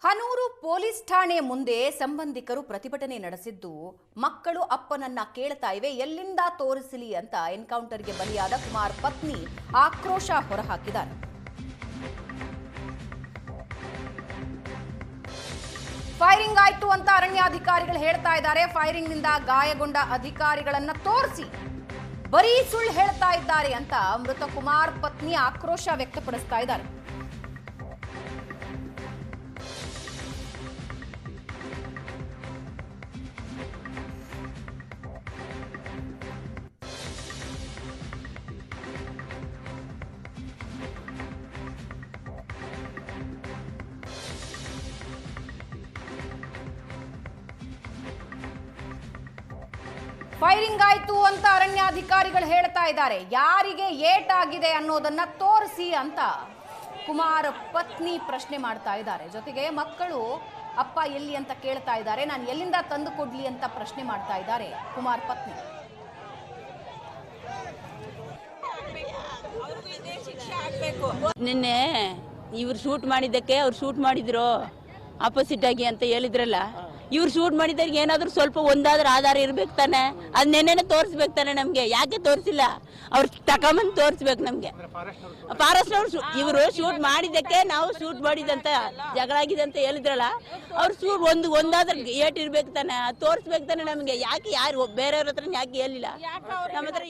Hanur police ಠಾಣೆ ಮುಂದೆ ಸಂಬಂಧಿಕರು ಪ್ರತಿಭಟನೆ ನಡೆಸಿದ್ದು ಮಕ್ಕಳು ಅಪ್ಪನನ್ನ ಕೇಳ್ತಾ ಇವೆ, ಎಲ್ಲಿಂದ ತೋರಿಸಲಿ ಅಂತ ಎನ್ಕೌಂಟರ್ಗೆ ಬಲಿಯಾದ ಕುಮಾರ್ ಪತ್ನಿ ಆಕ್ರೋಶ ಹೊರಹಾಕಿದ್ದಾರೆ. ಫೈರಿಂಗ್ ಆಯ್ತು ಅಂತ ಅರಣ್ಯಾಧಿಕಾರಿಗಳು ಹೇಳ್ತಾ ಇದ್ದಾರೆ. ಫೈರಿಂಗ್ ನಿಂದ ಗಾಯಗೊಂಡ ಅಧಿಕಾರಿಗಳನ್ನ ತೋರಿಸಿ ಬರೀ ಸುಳ್ಳು ಹೇಳ್ತಾ ಇದ್ದಾರೆ ಅಂತ ಮೃತ ಕುಮಾರ್ ಪತ್ನಿ ಆಕ್ರೋಶ ವ್ಯಕ್ತಪಡಿಸ್ತಾ ಇದ್ದಾರೆ. ಫೈರಿಂಗ್ ಆಯ್ತು ಅಂತ ಅರಣ್ಯಾಧಿಕಾರಿಗಳು ಹೇಳ್ತಾ ಇದ್ದಾರೆ. ಯಾರಿಗೆ ಏಟ್ ಆಗಿದೆ ಅನ್ನೋದನ್ನ ತೋರಿಸಿ ಅಂತ ಕುಮಾರ್ ಪತ್ನಿ ಪ್ರಶ್ನೆ ಮಾಡ್ತಾ ಇದ್ದಾರೆ. ಜೊತೆಗೆ ಮಕ್ಕಳು ಅಪ್ಪ ಎಲ್ಲಿ ಅಂತ ಕೇಳ್ತಾ ಇದ್ದಾರೆ. ನಾನು ಎಲ್ಲಿಂದ ತಂದು ಕೊಡ್ಲಿ ಅಂತ ಪ್ರಶ್ನೆ ಮಾಡ್ತಾ ಇದ್ದಾರೆ ಕುಮಾರ್ ಪತ್ನಿ. ನಿನ್ನೆ ಇವ್ರು ಶೂಟ್ ಮಾಡಿದ್ದಕ್ಕೆ ಅವ್ರು ಶೂಟ್ ಮಾಡಿದ್ರು ಆಪೋಸಿಟ್ ಆಗಿ ಅಂತ ಹೇಳಿದ್ರಲ್ಲ, ಇವ್ರು ಶೂಟ್ ಮಾಡಿದವ್ರಿಗೆ ಏನಾದ್ರು ಸ್ವಲ್ಪ ಒಂದಾದ್ರೂ ಆಧಾರ ಇರ್ಬೇಕು ತಾನೆ. ಅದ್ ನೆನ್ನೆನೆ ತೋರಿಸ್ಬೇಕು ತಾನೆ ನಮ್ಗೆ. ಯಾಕೆ ತೋರಿಸಿಲ್ಲ? ಅವ್ರು ತಕೊಂಬಂದು ತೋರಿಸ್ಬೇಕು ನಮ್ಗೆ. ಫಾರೆಸ್ಟ್ ಅವ್ರು ಇವರು ಶೂಟ್ ಮಾಡಿದ್ದಕ್ಕೆ ನಾವು ಶೂಟ್ ಮಾಡಿದಂತ ಜಗಳ ಆಗಿದೆ ಅಂತ ಹೇಳಿದ್ರಲ್ಲ, ಅವ್ರು ಶೂಟ್ ಒಂದಾದ್ರೂ ಏಟ್ ಇರ್ಬೇಕು ತಾನೆ, ತೋರಿಸ್ಬೇಕು ತಾನೆ ನಮ್ಗೆ. ಯಾಕೆ ಯಾರು ಬೇರೆಯವ್ರ ಹತ್ರ ಯಾಕೆ ಹೇಳಿಲ್ಲ? ನಮ್ಮ ಹತ್ರ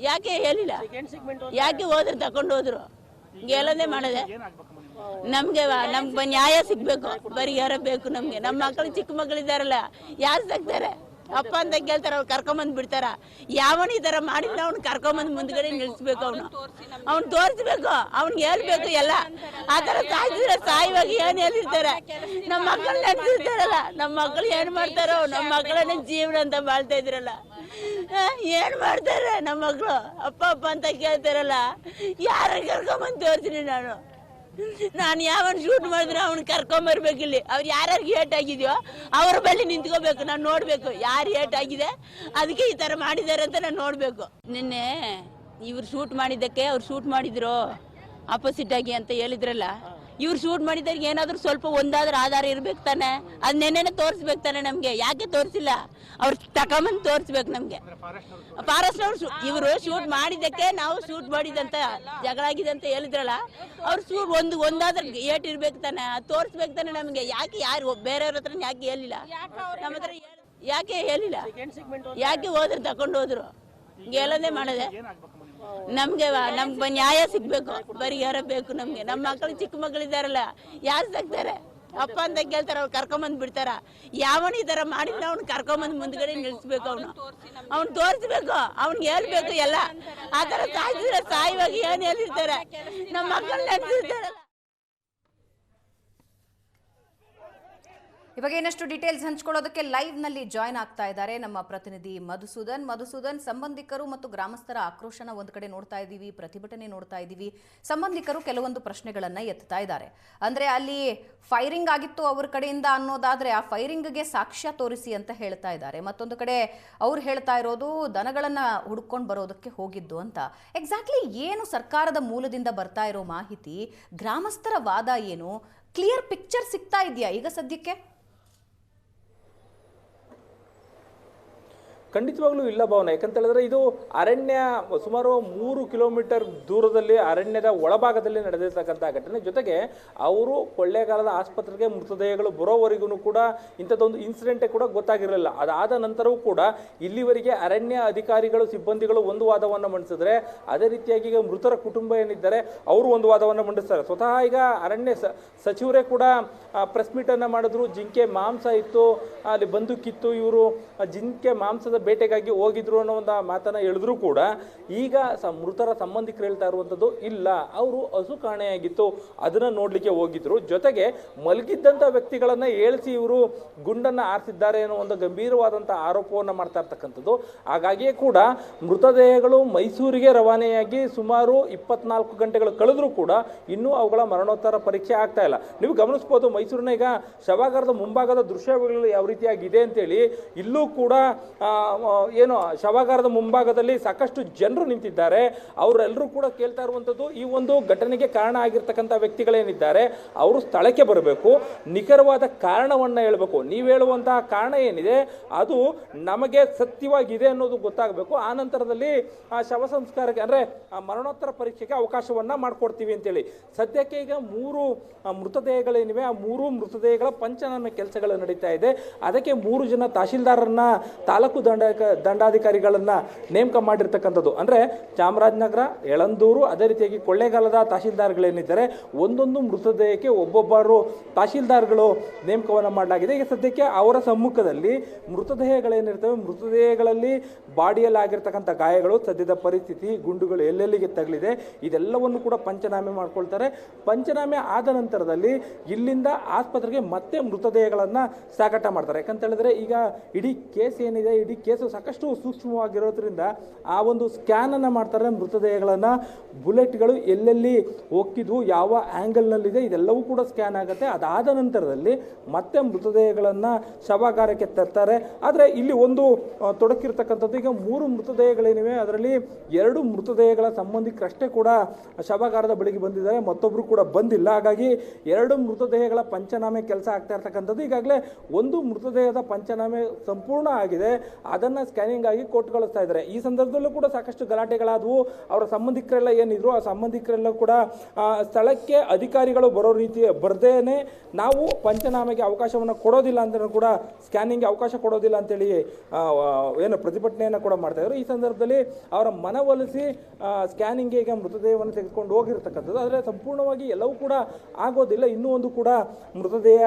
ಯಾಕೆ ಹೇಳಿಲ್ಲ? ಯಾಕೆ ಹೋದ್ರು ತಕೊಂಡು ಹೋದ್ರು? ಹೇಳೋದೇ ಮಾಡದೆ. ನಮ್ಗೆ ನ್ಯಾಯ ಸಿಗ್ಬೇಕು, ಪರಿಹಾರ ಬೇಕು ನಮ್ಗೆ. ನಮ್ಮ ಮಕ್ಕಳು ಚಿಕ್ಕ ಮಕ್ಕಳಿದಾರಲ್ಲ, ಯಾರು ಸಾಕ್ತಾರೆ? ಅಪ್ಪ ಅಂತ ಕೇಳ್ತಾರ, ಅವ್ರು ಕರ್ಕೊಂಬಂದ್ ಬಿಡ್ತಾರ. ಯಾವನ ಈ ತರ ಮಾಡಿಲ್ಲ ಅವ್ನು ಕರ್ಕೊಂಬಂದ್ ಮುಂದ್ಗಡೆ ನಿಲ್ಸ್ಬೇಕು. ಅವ್ನು ತೋರಿಸ್ಬೇಕು, ಅವ್ನಿಗೆ ಹೇಳ್ಬೇಕು ಎಲ್ಲ. ಆ ತರ ಸಾಯ್ತಿದ್ರೆ ಸಾಯುವಾಗ ಏನ್ ಹೇಳಿರ್ತಾರೆ? ನಮ್ಮ ಮಕ್ಕಳು ನಡೆಸಿರ್ತಾರಲ್ಲ, ನಮ್ಮ ಮಕ್ಕಳು ಏನ್ ಮಾಡ್ತಾರೋ? ನಮ್ಮ ಮಕ್ಕಳನ್ನ ಜೀವನ ಅಂತ ಬಾಳ್ತಾ ಇದ್ರಲ್ಲ, ಏನ್ ಮಾಡ್ತಾರೆ ನಮ್ಮ ಮಕ್ಕಳು? ಅಪ್ಪ ಅಪ್ಪ ಅಂತ ಕೇಳ್ತಾರಲ್ಲ, ಯಾರ ಕರ್ಕೊಂಬಂದ್ ತೋರಿಸ್ತೀನಿ ನಾನು ಯಾವನ್ ಶೂಟ್ ಮಾಡಿದ್ರೆ ಅವ್ನ ಕರ್ಕೊಂಬರ್ಬೇಕಿಲ್ಲಿ. ಅವ್ರು ಯಾರ್ಯಾರಿಗೆ ಏಟ್ ಆಗಿದ್ಯೋ ಅವ್ರ ಬಳಿ ನಿಂತ್ಕೋಬೇಕು. ನಾನು ನೋಡ್ಬೇಕು ಯಾರು ಏಟ್ ಆಗಿದೆ, ಅದಕ್ಕೆ ಈ ತರ ಮಾಡಿದಾರೆ ಅಂತ ನಾನು ನೋಡ್ಬೇಕು. ನಿನ್ನೆ ಇವ್ರು ಶೂಟ್ ಮಾಡಿದ್ದಕ್ಕೆ ಅವ್ರು ಶೂಟ್ ಮಾಡಿದ್ರು ಆಪೋಸಿಟ್ ಆಗಿ ಅಂತ ಹೇಳಿದ್ರಲ್ಲ, ಇವ್ರು ಶೂಟ್ ಮಾಡಿದವ್ರಿಗೆ ಏನಾದ್ರು ಸ್ವಲ್ಪ ಒಂದಾದ್ರೂ ಆಧಾರ ಇರ್ಬೇಕು ತಾನೆ. ಅದ್ ನೆನ್ನೆನೆ ತೋರಿಸ್ಬೇಕು ತಾನೆ ನಮ್ಗೆ. ಯಾಕೆ ತೋರಿಸಿಲ್ಲ? ಅವ್ರು ತಕೊಂಬಂದು ತೋರಿಸ್ಬೇಕು ನಮ್ಗೆ. ಫಾರೆಸ್ಟ್ ಅವ್ರು ಇವರು ಶೂಟ್ ಮಾಡಿದ್ದಕ್ಕೆ ನಾವು ಶೂಟ್ ಮಾಡಿದಂತ ಜಗಳ ಆಗಿದೆ ಅಂತ ಹೇಳಿದ್ರಲ್ಲ, ಅವ್ರು ಶೂಟ್ ಒಂದಾದ್ರೂ ಏಟ್ ಇರ್ಬೇಕು ತಾನೆ, ತೋರಿಸ್ಬೇಕು ತಾನೆ ನಮ್ಗೆ. ಯಾಕೆ ಯಾರು ಬೇರೆಯವ್ರ ಹತ್ರ ಯಾಕೆ ಹೇಳಿಲ್ಲ? ನಮ್ಮ ಹತ್ರ ಯಾಕೆ ಹೇಳಿಲ್ಲ? ಯಾಕೆ ಹೋದ್ರು ತಕೊಂಡು ಹೋದ್ರು? ಹೇಳೋದೇ ಮಾಡದೆ. ನಮ್ಗೆ ನ್ಯಾಯ ಸಿಗ್ಬೇಕು, ಪರಿಹಾರ ಬೇಕು ನಮ್ಗೆ. ನಮ್ಮ ಮಕ್ಕಳು ಚಿಕ್ಕ ಮಕ್ಕಳಿದಾರಲ್ಲ, ಯಾರು ಸಾಕ್ತಾರೆ? ಅಪ್ಪ ಅಂತ ಕೇಳ್ತಾರ, ಅವ್ರು ಕರ್ಕೊಂಬಂದ್ ಬಿಡ್ತಾರ. ಯಾವನ ಈ ತರ ಮಾಡಿಲ್ಲ ಅವ್ನು ಕರ್ಕೊಂಬಂದ್ ಮುಂದ್ಗಡೆ ನಿಲ್ಸ್ಬೇಕು. ಅವ್ನು ತೋರಿಸ್ಬೇಕು, ಅವ್ನಿಗೆ ಹೇಳ್ಬೇಕು ಎಲ್ಲ. ಆ ತರ ಸಾಯ್ತಿದ್ರೆ ಸಾಯುವಾಗ ಏನ್ ಹೇಳಿರ್ತಾರೆ? ನಮ್ಮ ಮಕ್ಕಳು ನಡೆಸಿರ್ತಾರಲ್ಲ. ಇವಾಗ ಇನ್ನಷ್ಟು ಡೀಟೇಲ್ಸ್ ಹಂಚ್ಕೊಳ್ಳೋದಕ್ಕೆ ಲೈವ್ ನಲ್ಲಿ ಜಾಯ್ನ್ ಆಗ್ತಾ ಇದ್ದಾರೆ ನಮ್ಮ ಪ್ರತಿನಿಧಿ ಮಧುಸೂದನ್. ಸಂಬಂಧಿಕರು ಮತ್ತು ಗ್ರಾಮಸ್ಥರ ಆಕ್ರೋಶನ ಒಂದು ಕಡೆ ನೋಡ್ತಾ ಇದ್ದೀವಿ, ಪ್ರತಿಭಟನೆ ನೋಡ್ತಾ ಇದ್ದೀವಿ. ಸಂಬಂಧಿಕರು ಕೆಲವೊಂದು ಪ್ರಶ್ನೆಗಳನ್ನ ಎತ್ತಾ ಇದ್ದಾರೆ. ಅಂದ್ರೆ ಅಲ್ಲಿ ಫೈರಿಂಗ್ ಆಗಿತ್ತು ಅವ್ರ ಕಡೆಯಿಂದ ಅನ್ನೋದಾದ್ರೆ ಆ ಫೈರಿಂಗ್ಗೆ ಸಾಕ್ಷ್ಯ ತೋರಿಸಿ ಅಂತ ಹೇಳ್ತಾ ಇದ್ದಾರೆ. ಮತ್ತೊಂದು ಕಡೆ ಅವ್ರು ಹೇಳ್ತಾ ಇರೋದು ದನಗಳನ್ನ ಹುಡ್ಕೊಂಡು ಬರೋದಕ್ಕೆ ಹೋಗಿದ್ದು ಅಂತ. ಎಕ್ಸಾಕ್ಟ್ಲಿ ಏನು ಸರ್ಕಾರದ ಮೂಲದಿಂದ ಬರ್ತಾ ಇರೋ ಮಾಹಿತಿ, ಗ್ರಾಮಸ್ಥರ ವಾದ ಏನು? ಕ್ಲಿಯರ್ ಪಿಕ್ಚರ್ ಸಿಗ್ತಾ ಇದೆಯಾ ಈಗ ಸದ್ಯಕ್ಕೆ? ಖಂಡಿತವಾಗ್ಲೂ ಇಲ್ಲ ಭಾವನೆ. ಯಾಕಂತ ಹೇಳಿದ್ರೆ ಇದು ಅರಣ್ಯ, ಸುಮಾರು 3 ಕಿಲೋಮೀಟರ್ ದೂರದಲ್ಲಿ ಅರಣ್ಯದ ಒಳಭಾಗದಲ್ಲಿ ನಡೆದಿರ್ತಕ್ಕಂಥ ಘಟನೆ. ಜೊತೆಗೆ ಅವರು ಕೊಳ್ಳೇಗಾಲದ ಆಸ್ಪತ್ರೆಗೆ ಮೃತದೇಹಗಳು ಬರೋವರೆಗೂ ಕೂಡ ಇಂಥದ್ದೊಂದು ಇನ್ಸಿಡೆಂಟೇ ಕೂಡ ಗೊತ್ತಾಗಿರಲಿಲ್ಲ. ಅದಾದ ನಂತರವೂ ಕೂಡ ಇಲ್ಲಿವರೆಗೆ ಅರಣ್ಯ ಅಧಿಕಾರಿಗಳು, ಸಿಬ್ಬಂದಿಗಳು ಒಂದು ವಾದವನ್ನು ಮಂಡಿಸಿದ್ರೆ, ಅದೇ ರೀತಿಯಾಗಿ ಈಗ ಮೃತರ ಕುಟುಂಬ ಏನಿದ್ದಾರೆ ಅವರು ಒಂದು ವಾದವನ್ನು ಮಂಡಿಸ್ತಾರೆ. ಸ್ವತಃ ಈಗ ಅರಣ್ಯ ಸಚಿವರೇ ಕೂಡ ಪ್ರೆಸ್ ಮೀಟನ್ನು ಮಾಡಿದ್ರು. ಜಿಂಕೆ ಮಾಂಸ ಇತ್ತು, ಅಲ್ಲಿ ಬಂದೂಕಿತ್ತು, ಇವರು ಜಿಂಕೆ ಮಾಂಸದ ಬೇಟೆಗಾಗಿ ಹೋಗಿದ್ರು ಅನ್ನೋ ಒಂದು ಮಾತನ್ನ ಹೇಳಿದ್ರು ಕೂಡ ಈಗ ಮೃತರ ಸಂಬಂಧಿಕರು ಹೇಳ್ತಾ ಇರುವಂಥದ್ದು ಇಲ್ಲ, ಅವರು ಹಸು ಕಾಣೆಯಾಗಿತ್ತು, ಅದನ್ನ ನೋಡ್ಲಿಕ್ಕೆ ಹೋಗಿದ್ರು. ಜೊತೆಗೆ ಮಲಗಿದ್ದಂಥ ವ್ಯಕ್ತಿಗಳನ್ನ ಏಳಿಸಿ ಇವರು ಗುಂಡನ್ನ ಆರಿಸಿದ್ದಾರೆ ಅನ್ನೋ ಒಂದು ಗಂಭೀರವಾದಂಥ ಆರೋಪವನ್ನು ಮಾಡ್ತಾ ಇರ್ತಕ್ಕಂಥದ್ದು. ಹಾಗಾಗಿಯೇ ಕೂಡ ಮೃತದೇಹಗಳು ಮೈಸೂರಿಗೆ ರವಾನೆಯಾಗಿ ಸುಮಾರು 24 ಗಂಟೆಗಳು ಕಳೆದ್ರೂ ಕೂಡ ಇನ್ನೂ ಅವುಗಳ ಮರಣೋತ್ತರ ಪರೀಕ್ಷೆ ಆಗ್ತಾ ಇಲ್ಲ. ನೀವು ಗಮನಿಸ್ಬೋದು, ಮೈಸೂರಿನ ಈಗ ಶವಾಗಾರದ ಮುಂಭಾಗದ ದೃಶ್ಯಗಳು ಯಾವ ರೀತಿಯಾಗಿದೆ ಅಂತೇಳಿ ಇಲ್ಲೂ ಕೂಡ ಏನು ಶವಾಗಾರದ ಮುಂಭಾಗದಲ್ಲಿ ಸಾಕಷ್ಟು ಜನರು ನಿಂತಿದ್ದಾರೆ. ಅವರೆಲ್ಲರೂ ಕೂಡ ಕೇಳ್ತಾ ಇರುವಂಥದ್ದು ಈ ಒಂದು ಘಟನೆಗೆ ಕಾರಣ ಆಗಿರ್ತಕ್ಕಂಥ ವ್ಯಕ್ತಿಗಳೇನಿದ್ದಾರೆ ಅವರು ಸ್ಥಳಕ್ಕೆ ಬರಬೇಕು, ನಿಖರವಾದ ಕಾರಣವನ್ನು ಹೇಳಬೇಕು. ನೀವು ಹೇಳುವಂತಹ ಕಾರಣ ಏನಿದೆ ಅದು ನಮಗೆ ಸತ್ಯವಾಗಿದೆ ಅನ್ನೋದು ಗೊತ್ತಾಗಬೇಕು. ಆ ನಂತರದಲ್ಲಿ ಶವ ಸಂಸ್ಕಾರಕ್ಕೆ ಅಂದರೆ ಮರಣೋತ್ತರ ಪರೀಕ್ಷೆಗೆ ಅವಕಾಶವನ್ನು ಮಾಡಿಕೊಡ್ತೀವಿ ಅಂತೇಳಿ. ಸದ್ಯಕ್ಕೆ ಈಗ 3 ಮೃತದೇಹಗಳೇನಿವೆ ಆ 3 ಮೃತದೇಹಗಳ ಪಂಚನಾಮೆ ಕೆಲಸಗಳು ನಡೀತಾ ಇದೆ. ಅದಕ್ಕೆ 3 ಜನ ತಹಶೀಲ್ದಾರರನ್ನ ತಾಲೂಕು ದಂಡಾಧಿಕಾರಿಗಳನ್ನ ನೇಮಕ ಮಾಡಿರ್ತಕ್ಕಂಥದ್ದು. ಅಂದರೆ ಚಾಮರಾಜನಗರ, ಯಳಂದೂರು, ಅದೇ ರೀತಿಯಾಗಿ ಕೊಳ್ಳೇಗಾಲದ ತಹಶೀಲ್ದಾರ್ಗಳೇನಿದ್ದಾರೆ ಒಂದೊಂದು ಮೃತದೇಹಕ್ಕೆ ಒಬ್ಬೊಬ್ಬರು ತಹಶೀಲ್ದಾರ್ಗಳು ನೇಮಕವನ್ನು ಮಾಡಲಾಗಿದೆ. ಈಗ ಸದ್ಯಕ್ಕೆ ಅವರ ಸಮ್ಮುಖದಲ್ಲಿ ಮೃತದೇಹಗಳೇನಿರ್ತವೆ ಮೃತದೇಹಗಳಲ್ಲಿ ಬಾಡಿಯಲ್ಲಿ ಆಗಿರ್ತಕ್ಕಂಥ ಗಾಯಗಳು, ಸದ್ಯದ ಪರಿಸ್ಥಿತಿ, ಗುಂಡುಗಳು ಎಲ್ಲೆಲ್ಲಿಗೆ ತಗಲಿದೆ ಇದೆಲ್ಲವನ್ನು ಕೂಡ ಪಂಚನಾಮೆ ಮಾಡ್ಕೊಳ್ತಾರೆ. ಪಂಚನಾಮೆ ಆದ ನಂತರದಲ್ಲಿ ಇಲ್ಲಿಂದ ಆಸ್ಪತ್ರೆಗೆ ಮತ್ತೆ ಮೃತದೇಹಗಳನ್ನು ಸಾಗಾಟ ಮಾಡ್ತಾರೆ. ಯಾಕಂತ ಹೇಳಿದ್ರೆ ಈಗ ಇಡೀ ಕೇಸ್ ಏನಿದೆ ಇಡೀ ಕೇಸು ಸಾಕಷ್ಟು ಸೂಕ್ಷ್ಮವಾಗಿರೋದ್ರಿಂದ ಆ ಒಂದು ಸ್ಕ್ಯಾನ್ ಅನ್ನು ಮಾಡ್ತಾರೆ. ಮೃತದೇಹಗಳನ್ನು ಬುಲೆಟ್ಗಳು ಎಲ್ಲೆಲ್ಲಿ ಹೋಗಿದ್ವು, ಯಾವ ಆ್ಯಂಗಲ್ನಲ್ಲಿದೆ ಇದೆಲ್ಲವೂ ಕೂಡ ಸ್ಕ್ಯಾನ್ ಆಗುತ್ತೆ. ಅದಾದ ನಂತರದಲ್ಲಿ ಮತ್ತೆ ಮೃತದೇಹಗಳನ್ನು ಶವಾಗಾರಕ್ಕೆ ತರ್ತಾರೆ. ಆದರೆ ಇಲ್ಲಿ ಒಂದು ತೊಡಕಿರ್ತಕ್ಕಂಥದ್ದು, ಈಗ 3 ಮೃತದೇಹಗಳೇನಿವೆ ಅದರಲ್ಲಿ 2 ಮೃತದೇಹಗಳ ಸಂಬಂಧಿಕರಷ್ಟೇ ಕೂಡ ಶವಾಗಾರದ ಬಳಿಗೆ ಬಂದಿದ್ದಾರೆ, ಮತ್ತೊಬ್ಬರು ಕೂಡ ಬಂದಿಲ್ಲ. ಹಾಗಾಗಿ 2 ಮೃತದೇಹಗಳ ಪಂಚನಾಮೆ ಕೆಲಸ ಆಗ್ತಾ ಇರ್ತಕ್ಕಂಥದ್ದು. ಈಗಾಗಲೇ 1 ಮೃತದೇಹದ ಪಂಚನಾಮೆ ಸಂಪೂರ್ಣ ಆಗಿದೆ, ಅದನ್ನು ಸ್ಕ್ಯಾನಿಂಗ್ ಆಗಿ ಕೊಟ್ಟು ಕಳಿಸ್ತಾ ಇದ್ದಾರೆ. ಈ ಸಂದರ್ಭದಲ್ಲೂ ಕೂಡ ಸಾಕಷ್ಟು ಗಲಾಟೆಗಳಾದವು. ಅವರ ಸಂಬಂಧಿಕರೆಲ್ಲ ಏನಿದ್ರು ಆ ಸಂಬಂಧಿಕರೆಲ್ಲ ಕೂಡ ಸ್ಥಳಕ್ಕೆ ಅಧಿಕಾರಿಗಳು ಬರೋ ರೀತಿ ಬರ್ದೇನೆ ನಾವು ಪಂಚನಾಮೆಗೆ ಅವಕಾಶವನ್ನು ಕೊಡೋದಿಲ್ಲ ಅಂತ ಕೂಡ, ಸ್ಕ್ಯಾನಿಂಗ್ಗೆ ಅವಕಾಶ ಕೊಡೋದಿಲ್ಲ ಅಂತೇಳಿ ಏನು ಪ್ರತಿಭಟನೆಯನ್ನು ಕೂಡ ಮಾಡ್ತಾ ಇದ್ರು. ಈ ಸಂದರ್ಭದಲ್ಲಿ ಅವರ ಮನವೊಲಿಸಿ ಸ್ಕ್ಯಾನಿಂಗ್ಗೆ ಈಗ ಮೃತದೇಹವನ್ನು ತೆಗೆದುಕೊಂಡು ಹೋಗಿರ್ತಕ್ಕಂಥದ್ದು. ಆದರೆ ಸಂಪೂರ್ಣವಾಗಿ ಎಲ್ಲವೂ ಕೂಡ ಆಗೋದಿಲ್ಲ, ಇನ್ನೂ ಒಂದು ಕೂಡ ಮೃತದೇಹ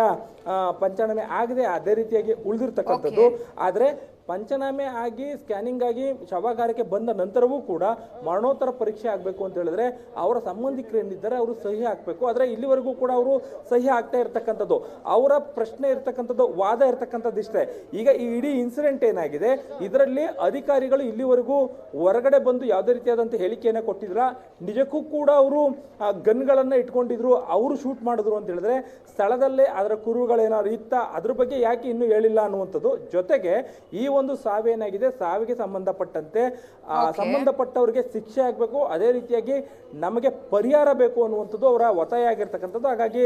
ಪಂಚನಾಮೆ ಆಗದೆ ಅದೇ ರೀತಿಯಾಗಿ ಉಳಿದಿರ್ತಕ್ಕಂಥದ್ದು. ಆದರೆ ಪಂಚನಾಮೆ ಆಗಿ ಸ್ಕ್ಯಾನಿಂಗ್ ಆಗಿ ಶವಾಗಾರಕ್ಕೆ ಬಂದ ನಂತರವೂ ಕೂಡ ಮರಣೋತ್ತರ ಪರೀಕ್ಷೆ ಆಗಬೇಕು ಅಂತ ಹೇಳಿದ್ರೆ ಅವರ ಸಂಬಂಧಿಕರು ಏನಿದ್ದಾರೆ ಅವರು ಸಹಿ ಹಾಕಬೇಕು. ಆದರೆ ಇಲ್ಲಿವರೆಗೂ ಕೂಡ ಅವರು ಸಹಿ ಆಗ್ತಾ ಇರ್ತಕ್ಕಂಥದ್ದು. ಅವರ ಪ್ರಶ್ನೆ ಇರ್ತಕ್ಕಂಥದ್ದು, ವಾದ ಇರ್ತಕ್ಕಂಥದ್ದು ಇಷ್ಟೇ. ಈಗ ಈ ಇಡೀ ಇನ್ಸಿಡೆಂಟ್ ಏನಾಗಿದೆ ಇದರಲ್ಲಿ ಅಧಿಕಾರಿಗಳು ಇಲ್ಲಿವರೆಗೂ ಹೊರಗಡೆ ಬಂದು ಯಾವುದೇ ರೀತಿಯಾದಂಥ ಹೇಳಿಕೆಯನ್ನು ಕೊಟ್ಟಿದ್ರ, ನಿಜಕ್ಕೂ ಕೂಡ ಅವರು ಗನ್ಗಳನ್ನು ಇಟ್ಕೊಂಡಿದ್ರು, ಅವರು ಶೂಟ್ ಮಾಡಿದ್ರು ಅಂತ ಹೇಳಿದ್ರೆ ಸ್ಥಳದಲ್ಲೇ ಅದರ ಕುರುಗಳೇನಾದ್ರು ಇತ್ತ, ಅದ್ರ ಬಗ್ಗೆ ಯಾಕೆ ಇನ್ನೂ ಹೇಳಿಲ್ಲ ಅನ್ನುವಂಥದ್ದು. ಜೊತೆಗೆ ಈ ಒಂದು ಸಾವೇನಾಗಿದೆ ಸಾವಿಗೆ ಸಂಬಂಧಪಟ್ಟಂತೆ ಸಂಬಂಧಪಟ್ಟವರಿಗೆ ಶಿಕ್ಷೆ ಆಗಬೇಕು, ಅದೇ ರೀತಿಯಾಗಿ ನಮಗೆ ಪರಿಹಾರ ಬೇಕು ಅನ್ನುವಂಥದ್ದು ಅವರ ಒತ್ತಾಯ ಆಗಿರ್ತಕ್ಕಂಥದ್ದು. ಹಾಗಾಗಿ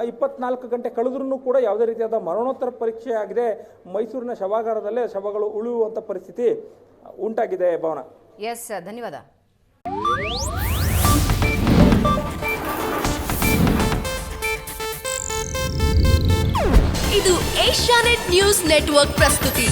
24 ಗಂಟೆ ಕಳೆದ್ರೂ ಕೂಡ ಯಾವುದೇ ರೀತಿಯಾದ ಮರಣೋತ್ತರ ಪರೀಕ್ಷೆ ಆಗಿದೆ. ಮೈಸೂರಿನ ಶವಾಗಾರದಲ್ಲೇ ಶವಗಳು ಉಳಿಯುವಂಥ ಪರಿಸ್ಥಿತಿ ಉಂಟಾಗಿದೆ. ಭವನ. ಎಸ್, ಧನ್ಯವಾದ. ಇದು ಏಷ್ಯಾನೆಟ್ ನ್ಯೂಸ್ ನೆಟ್ವರ್ಕ್ ಪ್ರಸ್ತುತಿ.